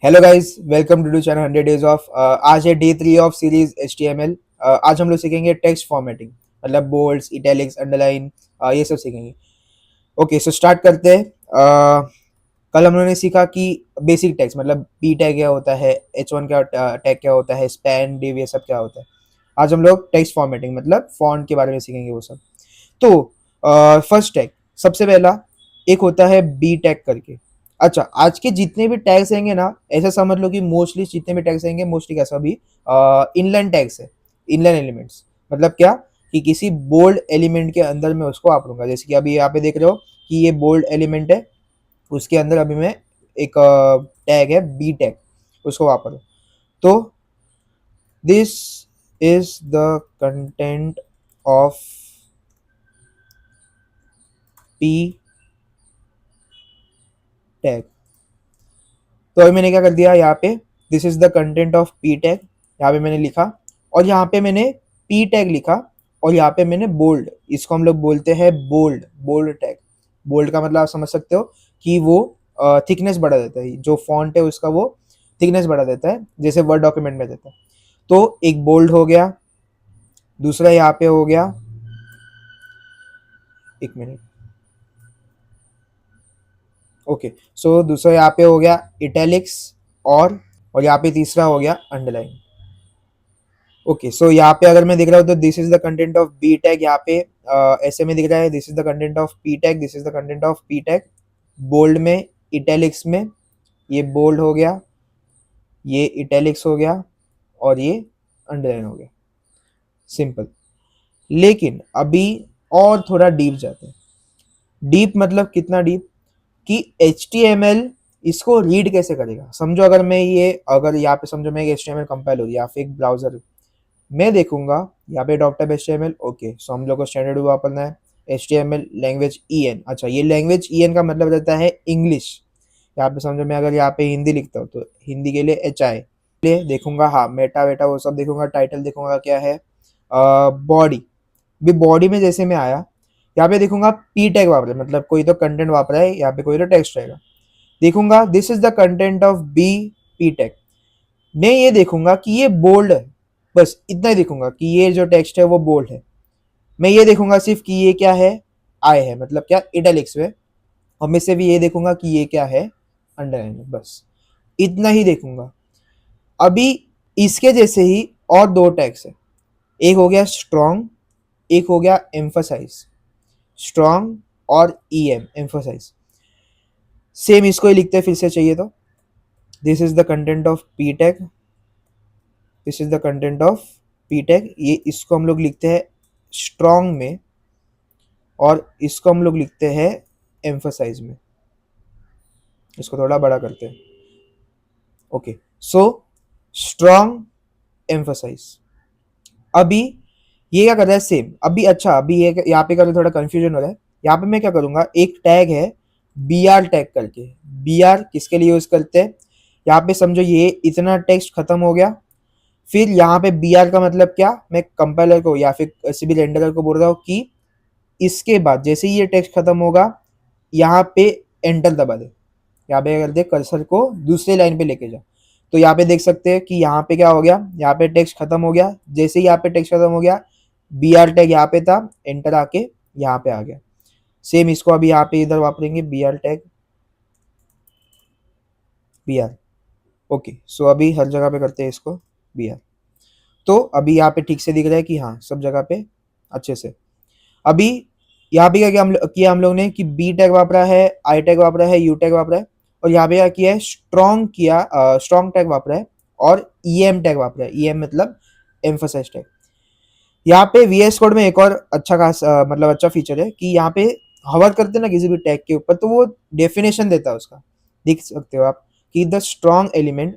Hello guys, welcome to channel 100 days of. आज है day 3 of series HTML। आज हम लोग सीखेंगे टेक्स्ट फॉर्मेटिंग, मतलब बोल्ड्स, इटैलिक्स, अंडरलाइन, ये सब सीखेंगे। ओके, सो स्टार्ट करते हैं। कल हम लोगों ने सीखा कि बेसिक टेक्स्ट मतलब पी टैग क्या होता है, H1 क्या टैग क्या होता है, स्पैन, डिव, ये सब क्या होता है। आज हम लोग टेक्स्ट फॉर्मेटिंग मतलब फॉन्ट के बारे में सीखेंगे वो सब। तो फर्स्ट टैग, सबसे पहला एक होता है बी टैग करके। अच्छा, आज के जितने भी टैग्स रहेंगे ना, ऐसा समझ लो कि मोस्टली जितने भी टैग्स रहेंगे, मोस्टली कैसा भी इनलाइन टैग्स है, इनलाइन एलिमेंट्स। मतलब क्या कि किसी बोल्ड एलिमेंट के अंदर मैं उसको वापरूंगा। जैसे कि अभी यहाँ पे देख रहे हो कि ये बोल्ड एलिमेंट है, उसके अंदर अभी मैं एक टैग है बी टैग, उसको वापरूँ। तो this is the content of P tag. तो अभी मैंने क्या कर दिया, यहाँ पे this is the content of P tag, यहाँ पे मैंने लिखा, और यहाँ पे मैंने पी टैग लिखा, और यहाँ पे मैंने बोल्ड, इसको हम लोग बोलते हैं बोल्ड, बोल्ड टैग। बोल्ड का मतलब आप समझ सकते हो कि वो थिकनेस बढ़ा देता है, जो फॉन्ट है उसका वो थिकनेस बढ़ा देता है, जैसे वर्ड डॉक्यूमेंट में देता है। तो एक बोल्ड हो गया, दूसरा यहाँ पे हो गया, एक मिनट, ओके, सो दूसरा यहाँ पे हो गया इटैलिक्स, और यहाँ पे तीसरा हो गया अंडरलाइन। ओके, सो यहाँ पे अगर मैं देख रहा हूँ तो this is the content of B tag, यहाँ पे ऐसे में दिख रहा है this is the content of P tag, this is the content of P tag. Bold में, इटैलिक्स में, ये बोल्ड हो गया, ये इटैलिक्स हो गया, और ये अंडरलाइन हो गया। सिंपल। लेकिन अभी और थोड़ा डीप जाते हैं। डीप मतलब कितना डीप कि HTML इसको रीड कैसे करेगा। समझो अगर मैं ये, अगर यहाँ पे समझो मैं एक HTML कंपाइल हो या फिर एक ब्राउजर, मैं देखूंगा यहाँ पे डॉट टाइप HTML। ओके, सो हम लोग को स्टैंडर्ड वापरना है HTML लैंग्वेज EN। अच्छा, ये लैंग्वेज EN का मतलब रहता है इंग्लिश। यहाँ पे समझो मैं अगर यहाँ पे हिंदी लिखता हूँ तो हिंदी के लिए HI लिए देखूंगा, हाँ, मेटा वेटा वो सब देखूंगा, टाइटल देखूंगा क्या है, बॉडी। भी बॉडी में जैसे मैं आया, यहाँ पे देखूंगा पी टैग वापरा, मतलब कोई तो कंटेंट वापरा है, यहाँ पे कोई तो टेक्स्ट रहेगा। देखूंगा this is the content of B P tag. मैं ये देखूंगा कि ये बोल्ड है, बस इतना ही देखूंगा कि ये जो टेक्स्ट है वो बोल्ड है। मैं ये देखूंगा सिर्फ कि ये क्या है, आई है, मतलब क्या, इटैलिक्स में। और मैं सिर्फ ये देखूंगा कि ये क्या है, अंडरलाइन में, बस इतना ही देखूंगा। अभी इसके जैसे ही और दो टैग्स है, एक हो गया स्ट्रॉन्ग, एक हो गया एम्फोसाइज। स्ट्रॉन्ग और EM, एम्फोसाइज। सेम इसको ही लिखते हैं फिर से चाहिए तो, this is the content of P tag, this is the content of P tag. ये इसको हम लोग लिखते हैं स्ट्रॉन्ग में, और इसको हम लोग लिखते हैं एम्फोसाइज में। इसको थोड़ा बड़ा करते हैं। Okay, so strong, emphasis. अभी ये क्या कर रहा है, सेम। अभी अच्छा, अभी ये यहाँ पे कर थोड़ा कंफ्यूजन हो रहा है। यहाँ पे मैं क्या करूंगा, एक टैग है BR टैग करके। BR किसके लिए यूज करते हैं, यहाँ पे समझो ये इतना टेक्स्ट खत्म हो गया, फिर यहाँ पे BR का मतलब क्या, मैं कंपाइलर को या फिर किसी भी रेंडरर को बोल रहा हूँ कि इसके बाद जैसे ही ये टेक्स्ट खत्म होगा, यहाँ पे एंटर दबा दे। यहाँ पे कर दे कर्सर को दूसरे लाइन पे लेके जा। तो यहाँ पे देख सकते हैं कि यहाँ पे क्या हो गया, यहाँ पे टेक्स्ट खत्म हो गया। जैसे ही यहाँ पे टेक्स्ट खत्म हो गया, BR टैग यहाँ पे था, एंटर आके यहाँ पे आ गया। सेम इसको अभी यहाँ पे इधर वापरेंगे, BR टैग, BR। ओके, सो अभी हर जगह पे करते हैं इसको BR। तो अभी यहाँ पे ठीक से दिख रहा है कि हाँ, सब जगह पे अच्छे से। अभी यहाँ पे क्या किया हम लोग ने कि बी टैग वापरा है, आई टैग वापरा है, यू टैग वापरा है, और यहाँ पे क्या किया है, स्ट्रॉन्ग किया, स्ट्रॉन्ग टैग वापरा है, और EM टैग वापरा है। EM मतलब एम्फोसाइज टैग। यहाँ पे VS कोड में एक और अच्छा खास मतलब अच्छा फीचर है कि यहाँ पे हवर करते हैं ना किसी भी टैग के ऊपर, तो वो डेफिनेशन देता है उसका। देख सकते हो आप कि the strong element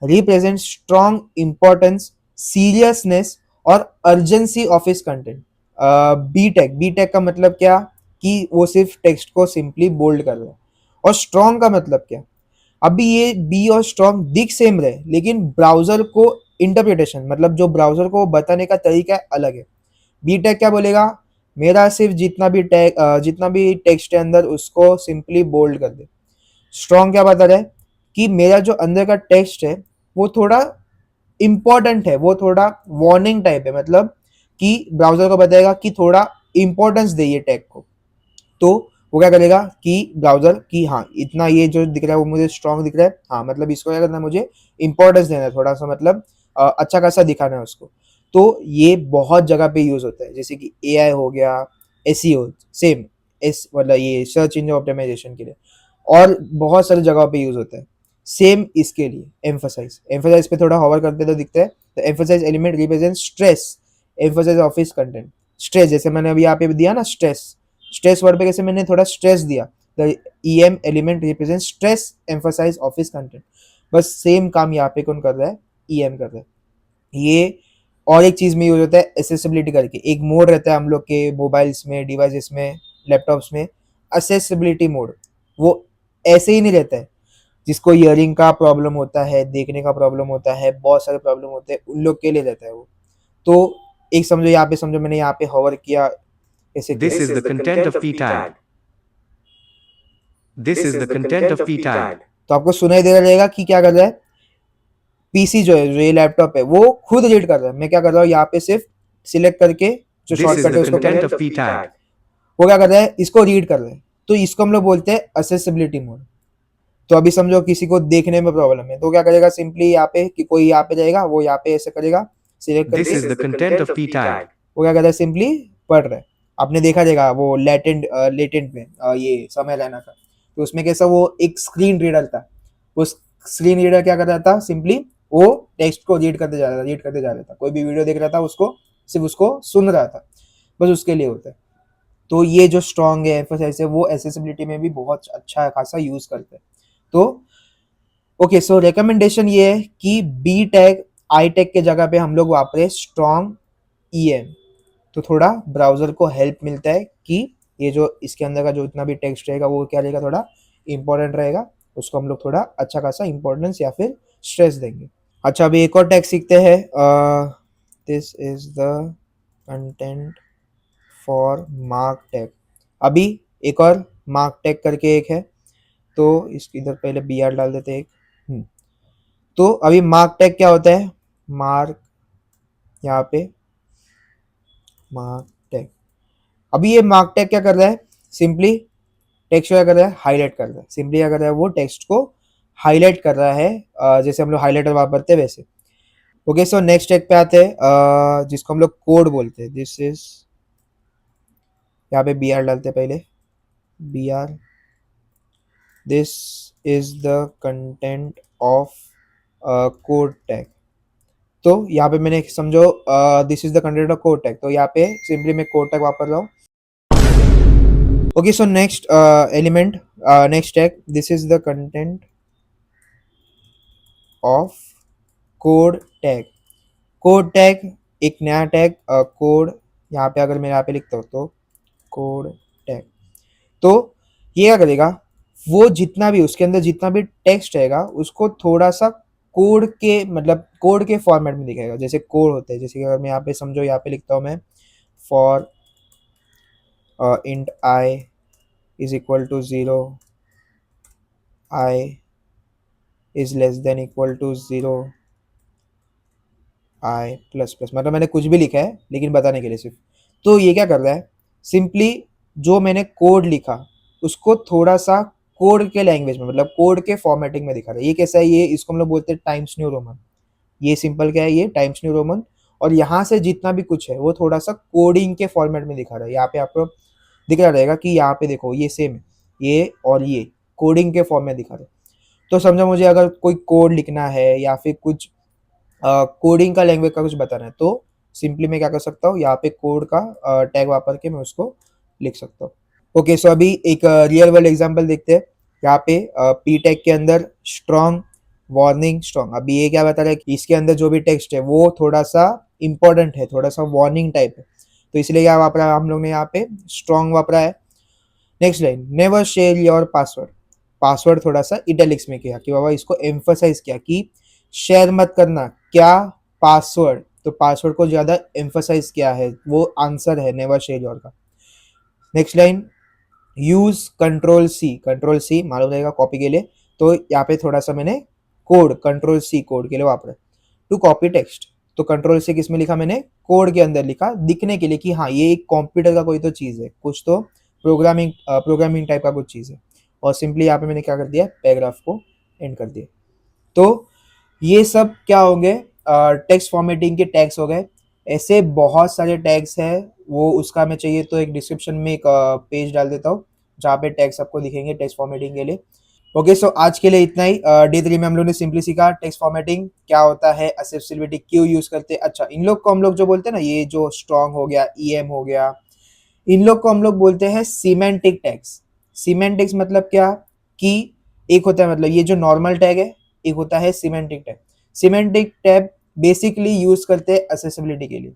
represent strong importance, seriousness और अर्जेंसी ऑफ इस कंटेंट। बी टैग का मतलब क्या कि वो सिर्फ टेक्स्ट को सिंपली बोल्ड कर रहा है। और स्ट्रॉन्ग का मतलब क्या, अभी ये बी और स्ट्रॉन्ग दिख सेम रहे, लेकिन ब्राउजर को इंटरप्रिटेशन, मतलब जो ब्राउजर को बताने का तरीका अलग है। बी टैग क्या बोलेगा, मेरा सिर्फ जितना भी टेक्स्ट है अंदर उसको सिंपली बोल्ड कर दे। स्ट्रॉन्ग क्या बता रहा है कि मेरा जो अंदर का टेक्स्ट है वो थोड़ा इम्पोर्टेंट है, वो थोड़ा वार्निंग टाइप है, मतलब कि ब्राउजर को बताएगा कि थोड़ा इंपॉर्टेंस दे ये टैग को। तो वो क्या करेगा कि ब्राउजर कि हाँ इतना ये जो दिख रहा है वो मुझे स्ट्रॉन्ग दिख रहा है, हाँ मतलब इसको क्या करना है, मुझे इंपॉर्टेंस देना है थोड़ा सा, मतलब अच्छा खासा दिखाना है उसको। तो ये बहुत जगह पे यूज होता है, जैसे कि एआई हो गया, एसईओ सेम, एस मतलब ये सर्च इंजन ऑप्टिमाइजेशन के लिए, और बहुत सारी जगहों पे यूज होता है। सेम इसके लिए एम्फोसाइज, एम्फोसाइज पे थोड़ा हॉवर करते तो दिखता है। तो emphasis element represent stress, emphasis of its content, stress जैसे मैंने अभी यहाँ पे दिया ना स्ट्रेस, स्ट्रेस वर्ड पे कैसे मैंने थोड़ा स्ट्रेस दिया, the EM element represent stress emphasis of its content. बस सेम काम यहाँ पे कौन कर रहा है, ईएम कर रहा है ये। और एक चीज में यूज होता है एसेसिबिलिटी करके, एक मोड रहता है हम लोग के मोबाइल्स में, डिवाइसेस में, लैपटॉप्स में, असेसिबिलिटी मोड। वो ऐसे ही नहीं रहता है, जिसको हियरिंग का प्रॉब्लम होता है, देखने का प्रॉब्लम होता है, बहुत सारे प्रॉब्लम होते हैं, उन लोग के लिए रहता है वो। तो एक समझो यहाँ पे, समझो मैंने यहाँ पे होवर किया, ऐसे किया, This is the content of p tag. This is the content of p tag. तो आपको सुनाई दे रहेगा कि क्या कर रहा है, पीसी जो है, जो ये लैपटॉप है, वो खुद रीड कर रहा है। मैं क्या कर रहा हूँ यहाँ पे सिर्फ सिलेक्ट करके जो This is शॉर्टकट the है उसको content of p tag. वो क्या कर रहा है, इसको रीड कर रहा है। तो इसको हम लोग बोलते हैं असेसिबिलिटी मोड। तो अभी समझो किसी को देखने में प्रॉब्लम है, तो क्या करेगा, सिंपली यहाँ पे कि कोई यहाँ पे जाएगा, वो यहाँ पे ऐसे करेगा, सिलेक्ट This करके is the content of p tag. वो क्या करता है, सिंपली पढ़ रहा है। आपने देखा रहेगा वो लेटेंट लेटेंट में ये समय रहना था, तो उसमें कैसा वो एक स्क्रीन रीडर था, उस स्क्रीन रीडर क्या कर रहा था, सिंपली वो टेक्स्ट को रीड करते जा रहा था, रीड करते जा रहा था, कोई भी वीडियो देख रहा था उसको सिर्फ उसको सुन रहा था, बस उसके लिए होता है। तो ये जो स्ट्रॉन्ग है एम्फोसाइज है वो एसेसिबिलिटी में भी बहुत अच्छा खासा यूज करते हैं। तो ओके, सो रिकमेंडेशन ये है कि बी टैग आई टैग के जगह पे हम लोग वापरे स्ट्रॉन्ग ईएम। तो थोड़ा ब्राउजर को हेल्प मिलता है कि ये जो इसके अंदर का जो इतना भी टेक्स्ट रहेगा वो क्या रहेगा, थोड़ा इंपॉर्टेंट रहेगा, उसको हम लोग थोड़ा अच्छा खासा इंपॉर्टेंस या फिर स्ट्रेस देंगे। अच्छा, अभी एक और टैग सीखते हैं, this is the content for mark tag. अभी एक और मार्क टैग करके एक है, तो इसकी इधर पहले बी आर डाल देते हैं एक। तो अभी मार्क टैग क्या होता है, मार्क, यहाँ पे मार्क टैग। अभी ये मार्क टैग क्या कर रहा है, सिंपली टेक्स्ट क्या कर रहा है, हाईलाइट कर रहा है। सिंपली क्या कर रहा है, वो टेक्स्ट को हाईलाइट कर रहा है, जैसे हम लोग हाईलाइटर वापरते हैं वैसे। ओके, सो नेक्स्ट टैग पे आते हैं, जिसको हम लोग कोड बोलते हैं। दिस इज, यहाँ पे बी आर डालते हैं पहले, B R, this is the content of code tag. तो यहाँ पे मैंने समझो this is the content of code tag, तो यहाँ पे सिंपली मैं कोड टैग वापर रहा हूँ। Okay, so next element, next tag, this is the content of code tag. Code tag एक नया टैग, कोड, यहाँ पे अगर मैं यहाँ पे लिखता हूँ तो कोड टैग, तो ये क्या करेगा, वो जितना भी उसके अंदर जितना भी टेक्स्ट रहेगा उसको थोड़ा सा कोड के, मतलब कोड के फॉर्मेट में दिखाएगा, जैसे कोड होते हैं। जैसे कि अगर मैं यहाँ पे समझो यहाँ पे लिखता हूँ मैं, for int I is equal to 0, I is less than equal to 0, I plus plus, मतलब मैंने कुछ भी लिखा है लेकिन बताने के लिए सिर्फ। तो ये क्या कर रहा है, सिंपली जो मैंने कोड लिखा उसको थोड़ा सा कोड के लैंग्वेज में, मतलब कोड के फॉर्मेटिंग में दिखा रहा है। ये कैसा है, ये इसको हम लोग बोलते हैं टाइम्स न्यू रोमन। ये सिंपल क्या है, ये टाइम्स न्यू रोमन, और यहाँ से जितना भी कुछ है वो थोड़ा सा कोडिंग के फॉर्मेट में दिखा रहा है। यहाँ पे आपको दिख रहा रहेगा कि यहाँ पे देखो ये सेम है, ये और ये कोडिंग के फॉर्म में दिखा रहे। तो समझो मुझे अगर कोई कोड लिखना है या फिर कुछ कोडिंग का लैंग्वेज का कुछ बताना है, तो सिंपली मैं क्या कर सकता हूँ, यहाँ पे कोड का टैग वापर के मैं उसको लिख सकता हूँ। ओके, सो अभी एक रियल वर्ल्ड एग्जांपल देखते हैं। यहाँ पे पी टैग के अंदर स्ट्रॉन्ग, वार्निंग, स्ट्रॉन्ग। अभी ये क्या बता रहा है कि इसके अंदर जो भी टेक्स्ट है वो थोड़ा सा इंपॉर्टेंट है, थोड़ा सा वार्निंग टाइप है, तो इसलिए क्या वापरा हम लोग ने यहाँ पे स्ट्रॉन्ग वापरा है। Next line, never share your password. Password थोड़ा सा इटैलिक्स में किया कि बाबा इसको एम्फोसाइज किया कि शेयर मत करना, क्या पासवर्ड, तो पासवर्ड को ज्यादा एम्फोसाइज किया है, वो आंसर है नेवर शेयर योर का। Next line, use control C, control C मालूम रहेगा कॉपी के लिए, तो यहाँ पे थोड़ा सा मैंने कोड कंट्रोल सी कोड के लिए वापरा। टू कॉपी टेक्स्ट, तो कंट्रोल से किस में लिखा मैंने, कोड के अंदर लिखा दिखने के लिए कि हाँ ये एक कंप्यूटर का कोई तो चीज़ है, कुछ तो प्रोग्रामिंग टाइप का कुछ चीज़ है। और सिंपली यहाँ पे मैंने क्या कर दिया, पैराग्राफ को एंड कर दिया। तो ये सब क्या हो गए, टेक्स्ट फॉर्मेटिंग के टैग्स हो गए। ऐसे बहुत सारे टैग्स हैं, वो उसका मैं चाहिए तो एक डिस्क्रिप्शन में एक पेज डाल देता हूँ जहाँ पे टैग्स आपको दिखेंगे टेक्स्ट फॉर्मेटिंग के लिए। ओके, सो आज के लिए इतना ही। डे 3 में हम लोग ने सिंपली सीखा टेक्स्ट फॉर्मेटिंग क्या होता है, एक्सेसिबिलिटी क्यों यूज करते हैं। अच्छा, इन लोग को हम लोग जो बोलते हैं ना, ये जो स्ट्रॉन्ग हो गया, ईएम हो गया, इन लोग को हम लोग बोलते हैं सीमेंटिक टैग्स। सीमेंटिक्स मतलब क्या, कि एक होता है मतलब ये जो नॉर्मल टैग है, एक होता है semantic tag. Semantic tag basically use करते हैं एक्सेसिबिलिटी के लिए,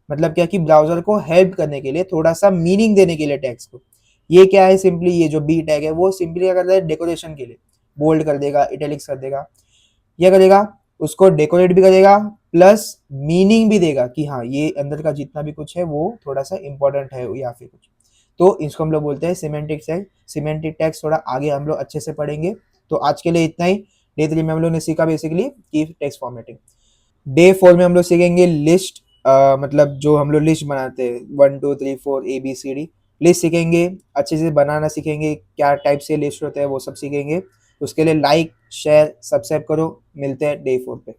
मतलब क्या कि ब्राउजर को हेल्प करने के लिए, थोड़ा सा मीनिंग देने के लिए टैग्स को। ये क्या है, सिंपली ये जो बी टैग है वो सिंपली क्या करता है, डेकोरेशन के लिए बोल्ड कर देगा, इटैलिक्स कर देगा, ये करेगा, उसको डेकोरेट भी करेगा, प्लस मीनिंग भी देगा कि हाँ ये अंदर का जितना भी कुछ है वो थोड़ा सा इंपॉर्टेंट है या फिर कुछ। तो इसको हम लोग बोलते हैं सिमेंटिक टैग। सिमेंटिक टैग्स थोड़ा आगे हम लोग अच्छे से पढ़ेंगे। तो आज के लिए इतना ही। डे 3 में हम लोग ने सीखा बेसिकली कि टेक्स्ट फॉर्मेटिंग। डे 4 में हम लोग सीखेंगे लिस्ट, मतलब जो हम लोग लिस्ट बनाते हैं 1 2 3 4 ABCD, लिस्ट सीखेंगे, अच्छे से बनाना सीखेंगे, क्या टाइप से लिस्ट होते हैं वो सब सीखेंगे। उसके लिए लाइक शेयर सब्सक्राइब करो, मिलते हैं डे 4 पे।